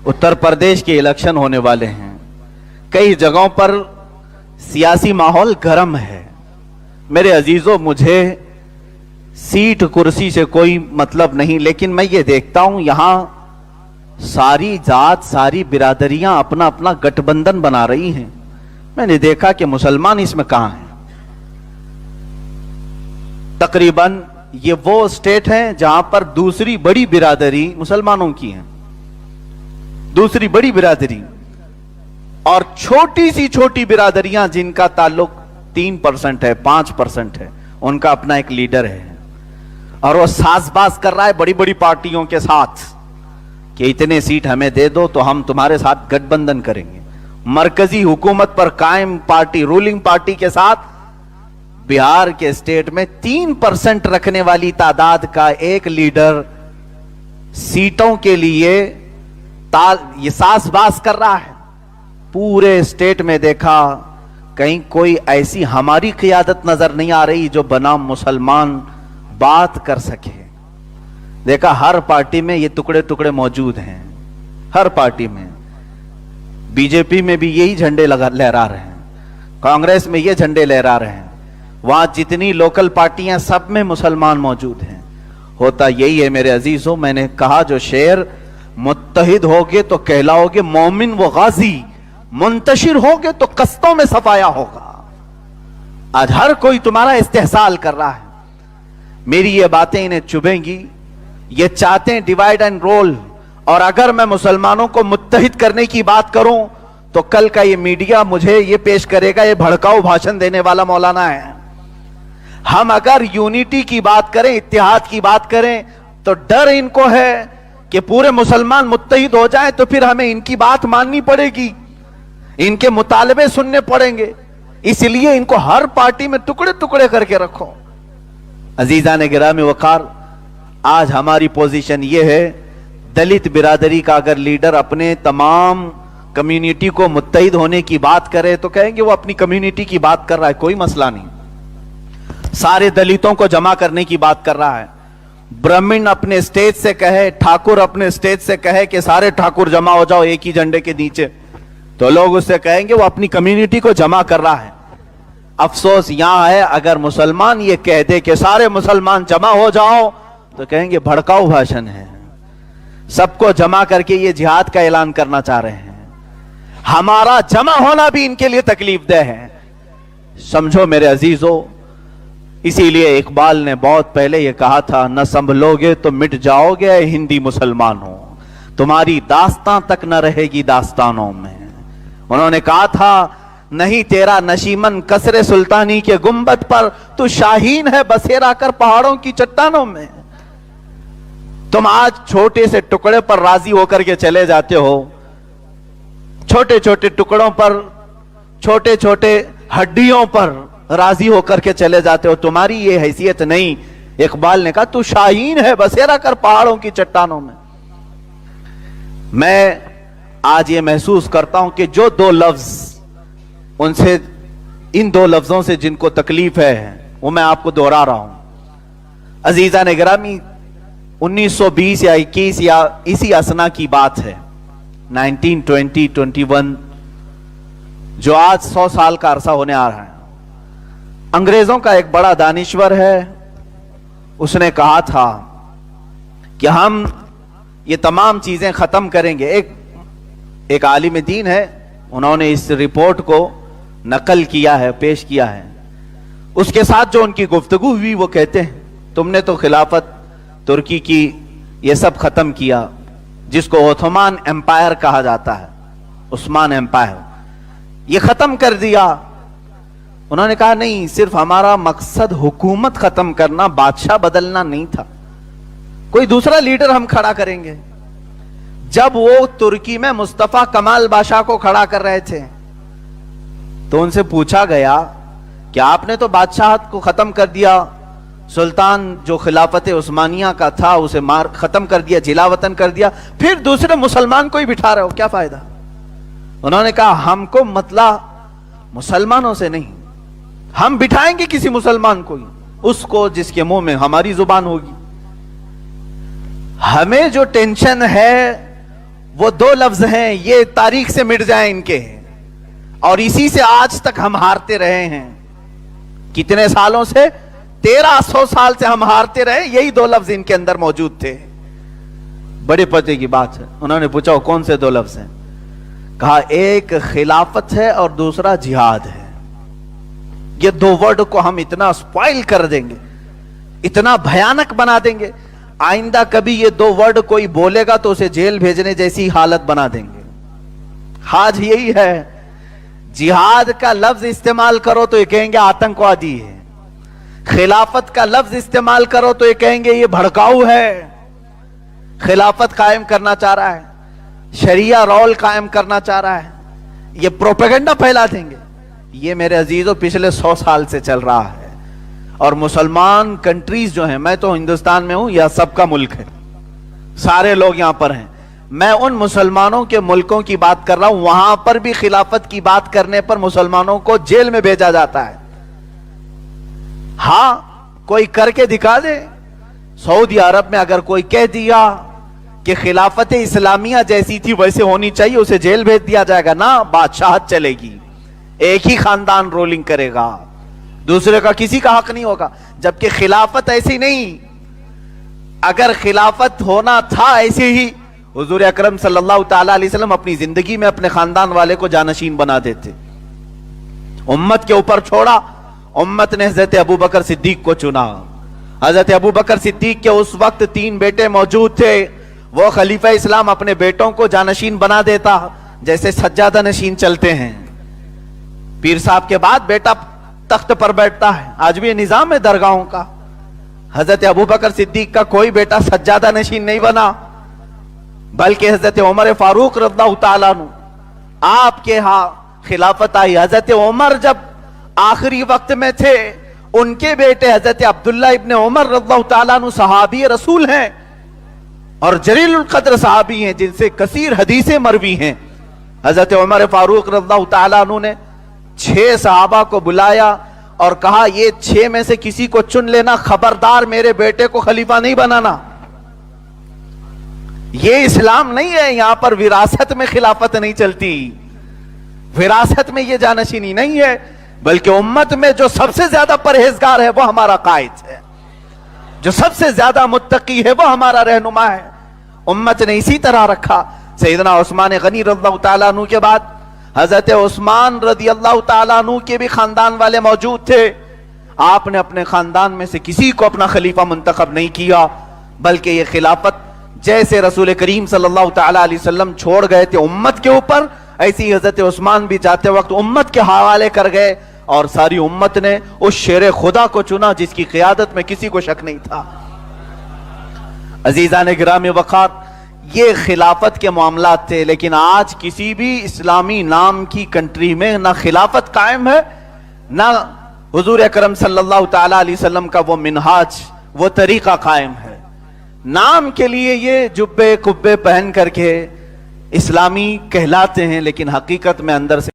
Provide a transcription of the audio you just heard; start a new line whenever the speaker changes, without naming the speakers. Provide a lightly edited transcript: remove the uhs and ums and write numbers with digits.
उत्तर प्रदेश के इलेक्शन होने वाले हैं। कई जगहों पर सियासी माहौल गर्म है। मेरे अजीजों, मुझे सीट कुर्सी से कोई मतलब नहीं, लेकिन मैं ये देखता हूं यहां सारी जात, सारी बिरादरियां अपना अपना गठबंधन बना रही हैं। मैंने देखा कि मुसलमान इसमें कहां हैं। तकरीबन ये वो स्टेट है जहां पर दूसरी बड़ी बिरादरी मुसलमानों की है, दूसरी बड़ी बिरादरी, और छोटी सी छोटी बिरादरियां जिनका ताल्लुक 3% है, 5% है, उनका अपना एक लीडर है और वो साजबाज कर रहा है बड़ी बड़ी पार्टियों के साथ कि इतने सीट हमें दे दो तो हम तुम्हारे साथ गठबंधन करेंगे। मरकजी हुकूमत पर कायम पार्टी, रूलिंग पार्टी के साथ बिहार के स्टेट में 3% रखने वाली तादाद का एक लीडर सीटों के लिए ये साजबाज कर रहा है। पूरे स्टेट में देखा, कहीं कोई ऐसी हमारी क़ियादत नजर नहीं आ रही जो बनाम मुसलमान बात कर सके। देखा हर पार्टी में ये टुकड़े टुकड़े मौजूद हैं, हर पार्टी में। बीजेपी में भी यही झंडे लहरा रहे हैं, कांग्रेस में ये झंडे लहरा रहे हैं, वहां जितनी लोकल पार्टियां सब में मुसलमान मौजूद हैं। होता यही है मेरे अजीजों, मैंने कहा जो शेर मुत्तहिद होगे तो कहलाओगे मोमिन व गाजी, मुंतशिर होगे तो कस्तों में सफाया होगा। आज हर कोई तुम्हारा इस्तेहसाल कर रहा है। मेरी ये बातें इन्हें चुभेंगी, ये चाहते हैं डिवाइड एंड रोल। और अगर मैं मुसलमानों को मुत्तहिद करने की बात करूं तो कल का ये मीडिया मुझे ये पेश करेगा ये भड़काऊ भाषण देने वाला मौलाना है। हम अगर यूनिटी की बात करें, इत्तेहाद की बात करें, तो डर इनको है कि पूरे मुसलमान मुत्तहिद हो जाएं तो फिर हमें इनकी बात माननी पड़ेगी, इनके मुतालबे सुनने पड़ेंगे। इसलिए इनको हर पार्टी में टुकड़े टुकड़े करके रखो। अजीजान गिरामी वकार, आज हमारी पोजीशन यह है, दलित बिरादरी का अगर लीडर अपने तमाम कम्युनिटी को मुत्तहिद होने की बात करे तो कहेंगे वो अपनी कम्युनिटी की बात कर रहा है, कोई मसला नहीं। सारे दलितों को जमा करने की बात कर रहा है। ब्राह्मण अपने स्टेज से कहे, ठाकुर अपने स्टेज से कहे कि सारे ठाकुर जमा हो जाओ एक ही झंडे के नीचे, तो लोग उससे कहेंगे वो अपनी कम्युनिटी को जमा कर रहा है। अफसोस यहां है, अगर मुसलमान ये कह दे कि सारे मुसलमान जमा हो जाओ तो कहेंगे भड़काऊ भाषण है। सबको जमा करके ये जिहाद का ऐलान करना चाह रहे हैं। हमारा जमा होना भी इनके लिए तकलीफ दह है, समझो मेरे अजीजों। इसीलिए इकबाल ने बहुत पहले ये कहा था, न संभलोगे तो मिट जाओगे हिंदी मुसलमानों, तुम्हारी दास्तां तक न रहेगी दास्तानों में। उन्होंने कहा था, नहीं तेरा नशीमन कसरे सुल्तानी के गुंबद पर, तू शाहीन है बसेरा कर पहाड़ों की चट्टानों में। तुम आज छोटे से टुकड़े पर राजी होकर के चले जाते हो, छोटे छोटे टुकड़ों पर, छोटे छोटे हड्डियों पर राजी होकर के चले जाते हो, तुम्हारी ये हैसियत नहीं। इकबाल ने कहा, तू शाहीन है बसेरा कर पहाड़ों की चट्टानों में। मैं आज ये महसूस करता हूं कि जो दो लफ्ज उनसे, इन दो लफ्जों से जिनको तकलीफ है वो मैं आपको दोहरा रहा हूं। अजीजा ने गिरामी, 1920 या 21 या इसी असना की बात है, 1920, 21, जो आज 100 साल का अरसा होने आ रहा है। अंग्रेजों का एक बड़ा दानिश्वर है, उसने कहा था कि हम ये तमाम चीजें खत्म करेंगे। एक आलिम दीन है, उन्होंने इस रिपोर्ट को नकल किया है, पेश किया है। उसके साथ जो उनकी गुफ्तगू हुई वो कहते हैं, तुमने तो खिलाफत तुर्की की ये सब खत्म किया, जिसको ओथमान एम्पायर कहा जाता है, उस्मान एम्पायर, ये खत्म कर दिया। उन्होंने कहा नहीं, सिर्फ हमारा मकसद हुकूमत खत्म करना, बादशाह बदलना नहीं था, कोई दूसरा लीडर हम खड़ा करेंगे। जब वो तुर्की में मुस्तफा कमाल बादशाह को खड़ा कर रहे थे तो उनसे पूछा गया कि आपने तो बादशाहत को खत्म कर दिया, सुल्तान जो खिलाफत उस्मानिया का था उसे मार खत्म कर दिया, जिलावतन कर दिया, फिर दूसरे मुसलमान को ही बिठा रहे हो, क्या फायदा। उन्होंने कहा हमको मतला मुसलमानों से नहीं, हम बिठाएंगे किसी मुसलमान को ही, उसको जिसके मुंह में हमारी जुबान होगी। हमें जो टेंशन है وہ دو لفظ ہیں، یہ تاریخ سے مٹ جائیں انکے، اور اسی سے آج تک ہم ہارتے رہے ہیں. کتنے سالوں سے؟ 1300 سال سے ہم ہارتے رہے. یہی دو لفظ ان کے اندر موجود تھے. بڑے پتے کی بات ہے. انہوں نے پوچھا کون سے دو لفظ ہیں؟ کہا ایک خلافت ہے اور دوسرا جہاد ہے. یہ دو ورڈ کو ہم اتنا سپوائل کر دیں گے، اتنا بھیانک بنا دیں گے، آئندہ کبھی یہ دو ورڈ کوئی بولے گا تو اسے جیل بھیجنے جیسی حالت بنا دیں گے. آج یہی ہے. جہاد کا لفظ استعمال کرو تو یہ کہیں گے آتنکوادی ہے. خلافت کا لفظ استعمال کرو تو یہ کہیں گے یہ بھڑکاؤ ہے. خلافت قائم کرنا چاہ رہا ہے، شریعہ رول قائم کرنا چاہ رہا ہے، یہ پروپیگنڈا پھیلا دیں گے. یہ میرے عزیزوں پچھلے 100 سال سے چل رہا ہے. اور مسلمان کنٹریز جو ہیں، میں تو ہندوستان میں ہوں، یہ سب کا ملک ہے، سارے لوگ یہاں پر ہیں. میں ان مسلمانوں کے ملکوں کی بات کر رہا ہوں، وہاں پر بھی خلافت کی بات کرنے پر مسلمانوں کو جیل میں بھیجا جاتا ہے. ہاں کوئی کر کے دکھا دے. سعودی عرب میں اگر کوئی کہہ دیا کہ خلافت اسلامیہ جیسی تھی ویسے ہونی چاہیے، اسے جیل بھیج دیا جائے گا. نا، بادشاہت چلے گی، ایک ہی خاندان رولنگ کرے گا، دوسرے کا کسی کا حق نہیں ہوگا. جبکہ خلافت ایسی نہیں. اگر خلافت ہونا تھا ایسے ہی، حضور اکرم صلی اللہ تعالی علیہ وسلم اپنی زندگی میں اپنے خاندان والے کو جانشین بنا دیتے. امت کے اوپر چھوڑا، امت نے حضرت ابوبکر صدیق کو چنا. حضرت ابوبکر صدیق کے اس وقت 3 بیٹے موجود تھے. وہ خلیفہ اسلام اپنے بیٹوں کو جانشین بنا دیتا جیسے سجادہ نشین چلتے ہیں. پیر صاحب کے بعد بیٹا تخت پر بیٹھتا ہے. آج بھی یہ نظام ہے درگاہوں کا. حضرت ابوبکر صدیق کا کوئی بیٹا سجادہ نشین نہیں بنا، بلکہ حضرت عمر فاروق رضی اللہ تعالیٰ عنہ، آپ کے ہاں خلافت آئی. حضرت عمر جب آخری وقت میں تھے، ان کے بیٹے حضرت عبداللہ ابن عمر رضی اللہ تعالیٰ عنہ صحابی رسول ہیں اور جلیل القدر صحابی ہیں، جن سے کثیر حدیثیں مروی ہیں. حضرت عمر فاروق رضی اللہ تعالیٰ عنہ نے 6 صحابہ کو بلایا اور کہا یہ 6 میں سے کسی کو چن لینا، خبردار میرے بیٹے کو خلیفہ نہیں بنانا. یہ اسلام نہیں ہے. یہاں پر وراثت میں خلافت نہیں چلتی، وراثت میں یہ جانشینی نہیں ہے، بلکہ امت میں جو سب سے زیادہ پرہیزگار ہے وہ ہمارا قائد ہے، جو سب سے زیادہ متقی ہے وہ ہمارا رہنما ہے. امت نے اسی طرح رکھا. سیدنا عثمان غنی رضی اللہ تعالیٰ عنہ کے بعد حضرت عثمان رضی اللہ تعالیٰ عنہ کے بھی خاندان والے موجود تھے. آپ نے اپنے خاندان میں سے کسی کو اپنا خلیفہ منتخب نہیں کیا، بلکہ یہ خلافت جیسے رسول کریم صلی اللہ تعالیٰ علیہ وسلم چھوڑ گئے تھے امت کے اوپر، ایسی حضرت عثمان بھی جاتے وقت امت کے حوالے کر گئے، اور ساری امت نے اس شیر خدا کو چنا جس کی قیادت میں کسی کو شک نہیں تھا. عزیزان گرامی وقار، یہ خلافت کے معاملات تھے. لیکن آج کسی بھی اسلامی نام کی کنٹری میں نہ خلافت قائم ہے، نہ حضور اکرم صلی اللہ تعالیٰ علیہ وسلم کا وہ منہاج، وہ طریقہ قائم ہے. نام کے لیے یہ جبے کبے پہن کر کے اسلامی کہلاتے ہیں، لیکن حقیقت میں اندر سے